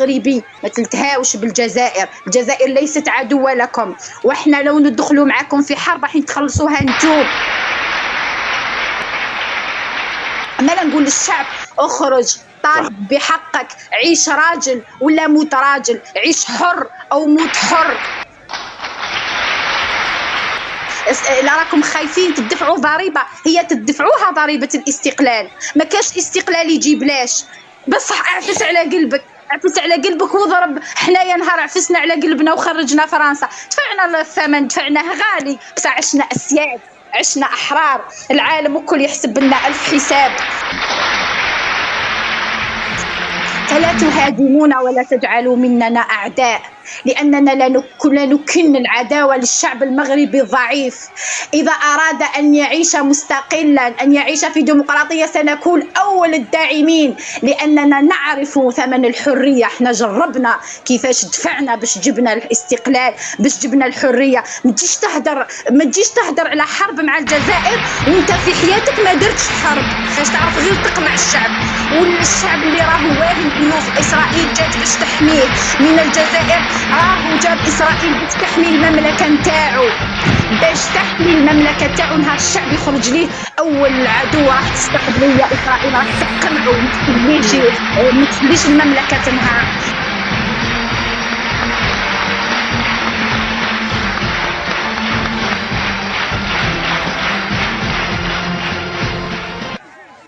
المغربي، ما تلتهاوش بالجزائر. الجزائر ليست عدوة لكم، واحنا لو ندخلوا معكم في حرب راح تخلصوها انتم. اما لا نقول للشعب اخرج طالب بحقك، عيش راجل ولا موت راجل، عيش حر او موت حر. لا راكم خايفين تدفعوا ضريبه، هي تدفعوها ضريبه الاستقلال. ما كاش استقلال يجي بلاش. بصح اعفس على قلبك، عفس على قلبك وضرب. حنايا نهار عفسنا على قلبنا وخرجنا فرنسا، دفعنا الثمن، دفعناه غالي، بس عشنا اسياد، عشنا احرار. العالم الكل يحسب لنا 1000 حساب. فلا تهاجمونا ولا تجعلوا مننا أعداء، لأننا لا نكن العداوة للشعب المغربي الضعيف. إذا أراد أن يعيش مستقلا، أن يعيش في ديمقراطية، سنكون أول الداعمين، لأننا نعرف ثمن الحرية. احنا جربنا كيفاش دفعنا باش جبنا الاستقلال، باش جبنا الحرية. ما تجيش تهدر على حرب مع الجزائر وانت في حياتك ما درتش حرب، باش تعرف غير تقمع الشعب. والشعب اللي راهو واهم انه اسرائيل جات باش تحميه من الجزائر، راهو جاب اسرائيل باش تحمي المملكه نتاعو، باش تحمي المملكه تاعو. نهار الشعب يخرج ليه اول عدو راح تستقبل هي اسرائيل، راح تقمعو، ما تخليش المملكه تنهار.